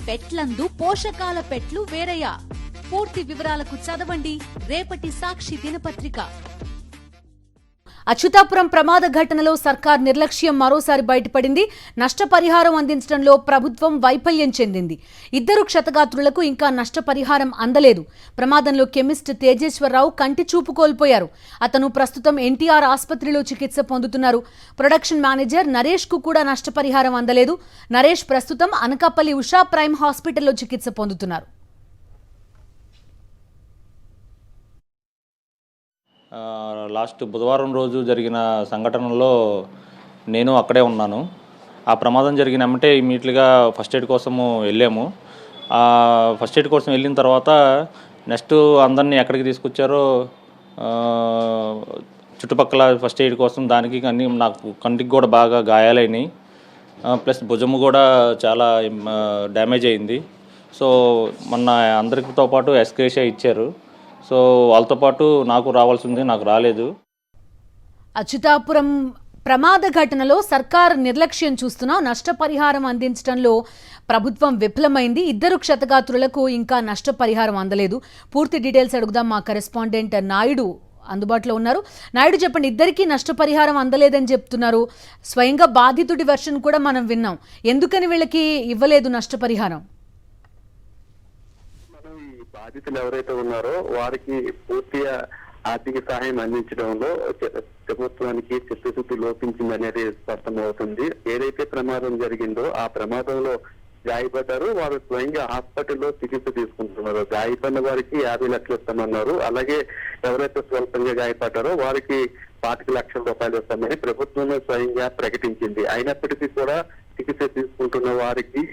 పెట్లందు పోషకాల పెట్లు వేరయ్యా. పూర్తి వివరాలకు చదవండి రేపటి సాక్షి దినపత్రిక. అచ్యుతాపురం ప్రమాద ఘటనలో సర్కార్ నిర్లక్ష్యం మరోసారి బయటపడింది. నష్టపరిహారం అందించడంలో ప్రభుత్వం వైఫల్యం చెందింది. 2 క్షతగాత్రులకు ఇంకా నష్టపరిహారం అందలేదు. ప్రమాదంలో కెమిస్ట్ తేజేశ్వరరావు కంటి చూపు కోల్పోయారు. అతను ప్రస్తుతం ఎన్టీఆర్ ఆసుపత్రిలో చికిత్స పొందుతున్నారు. ప్రొడక్షన్ మేనేజర్ నరేష్ కు కూడా నష్టపరిహారం అందలేదు. నరేష్ ప్రస్తుతం అనకాపల్లి ఉషా ప్రైమ్ హాస్పిటల్లో చికిత్స పొందుతున్నారు. లాస్ట్ బుధవారం రోజు జరిగిన సంఘటనలో నేను అక్కడే ఉన్నాను. ఆ ప్రమాదం జరిగిన వెంటనే ఇమీడియట్గా ఫస్ట్ ఎయిడ్ కోసము వెళ్ళాము. ఫస్ట్ ఎయిడ్ కోసం వెళ్ళిన తర్వాత నెక్స్ట్ అందరినీ ఎక్కడికి తీసుకొచ్చారో చుట్టుపక్కల ఫస్ట్ ఎయిడ్ కోసం దానికి అన్ని నాకు కంటికి కూడా బాగా గాయాలైనాయి. ప్లస్ భుజము కూడా చాలా డ్యామేజ్ అయింది. సో మొన్న అందరితో పాటు ఎస్క్రేషియా ఇచ్చారు. సో వాళ్ళతో పాటు నాకు రావాల్సింది, నాకు రాలేదు. అచ్యుతాపురం ప్రమాద ఘటనలో సర్కార్ నిర్లక్ష్యం చూస్తున్నా నష్టపరిహారం అందించడంలో ప్రభుత్వం విఫలమైంది. 2 క్షతగాత్రులకు ఇంకా నష్టపరిహారం అందలేదు. పూర్తి డీటెయిల్స్ అడుగుదాం. మా కరెస్పాండెంట్ నాయుడు అందుబాటులో ఉన్నారు. నాయుడు, చెప్పండి, 2కి నష్టపరిహారం అందలేదని చెప్తున్నారు. స్వయంగా బాధితుడి వెర్షన్ కూడా మనం విన్నాం. ఎందుకని వీళ్ళకి ఇవ్వలేదు నష్టపరిహారం? బాధితులు ఎవరైతే ఉన్నారో వారికి పూర్తిగా ఆర్థిక సహాయం అందించడంలో ప్రభుత్వానికి చిత్తశుద్ధి లోపించిందనేది స్పష్టమవుతుంది. ఏదైతే ప్రమాదం జరిగిందో ఆ ప్రమాదంలో గాయపడ్డారు, వారు స్వయంగా హాస్పిటల్లో చికిత్స తీసుకుంటున్నారు. గాయపడిన వారికి 50 లక్షలు ఇస్తామన్నారు. అలాగే ఎవరైతే స్వల్పంగా గాయపడ్డారో వారికి 25 లక్షల రూపాయలు ఇస్తామని ప్రభుత్వమే స్వయంగా ప్రకటించింది. అయినప్పటికీ కూడా చికిత్స తీసుకుంటున్న వారికి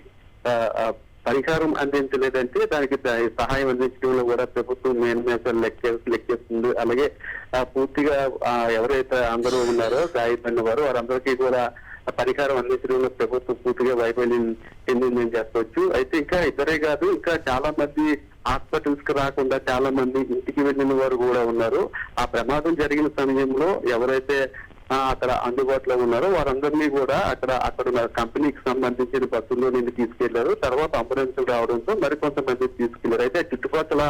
పరిహారం అందించలేదంటే దానికి సహాయం అందించడంలో కూడా ప్రభుత్వం మేన్మేషన్ లెక్కేస్తుంది. అలాగే పూర్తిగా ఎవరైతే అందరూ ఉన్నారో గాయపడిన వారు వారందరికీ కూడా పరిహారం అందించడంలో ప్రభుత్వం పూర్తిగా వైఫల్యం చెందిందని చెప్పవచ్చు. అయితే ఇంకా ఇద్దరే కాదు, ఇంకా చాలా మంది హాస్పిటల్స్ కి రాకుండా చాలా మంది ఇంటికి వెళ్ళిన వారు కూడా ఉన్నారు. ఆ ప్రమాదం జరిగిన సమయంలో ఎవరైతే అక్కడ అందుబాటులో ఉన్నారో వారందరినీ కూడా అక్కడ కంపెనీకి సంబంధించిన బస్సుల్లో నుండి తీసుకెళ్లారు. తర్వాత అంబులెన్స్ రావడంతో మరికొంతమంది తీసుకెళ్లారు. అయితే చుట్టుపక్కల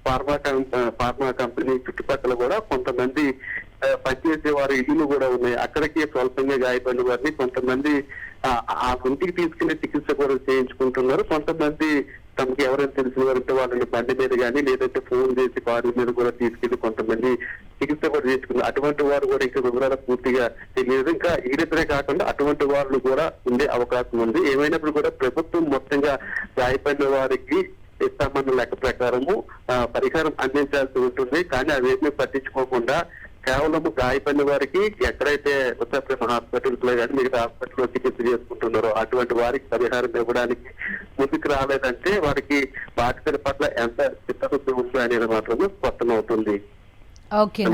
ఫార్మా కంపెనీ చుట్టుపక్కల కూడా కొంతమంది పనిచేసే వారి ఇల్లు కూడా ఉన్నాయి. అక్కడికి స్వల్పంగా గాయపడిన వారిని కొంతమంది ఆ ఇంటికి తీసుకెళ్లి చికిత్స కూడా చేయించుకుంటున్నారు. కొంతమంది తమకి ఎవరైనా తెలిసిన వారంటే వాళ్ళని బండి మీద కానీ లేదంటే ఫోన్ చేసి కారు మీద కూడా తీసుకెళ్లి కొంతమంది చికిత్స కూడా చేసుకున్నారు. అటువంటి వారు కూడా ఇంకా వివరాలు పూర్తిగా తెలియదు. ఇంకా ఈరిద్దరే కాకుండా అటువంటి వాళ్ళు కూడా ఉండే అవకాశం ఉంది. ఏమైనప్పుడు కూడా ప్రభుత్వం మొత్తంగా గాయపడిన వారికి ఇస్తామన్న లెక్క ప్రకారము పరిహారం అందించాల్సి ఉంటుంది. కానీ అవేమీ పట్టించుకోకుండా కేవలం గాయపడిన వారికి ఎక్కడైతే ఉత్తరప్రదేశ్ హాస్పిటల్స్ లో కానీ మిగతా హాస్పిటల్లో చికిత్స చేసుకుంటున్నారో అటువంటి వారికి పరిహారం ఇవ్వడానికి ముందుకు రాలేదంటే వారికి బాధితుల పట్ల ఎంత చిత్తశుద్ధి ఉంది అనేది మాత్రమే స్పష్టమవుతుంది. ఓకే.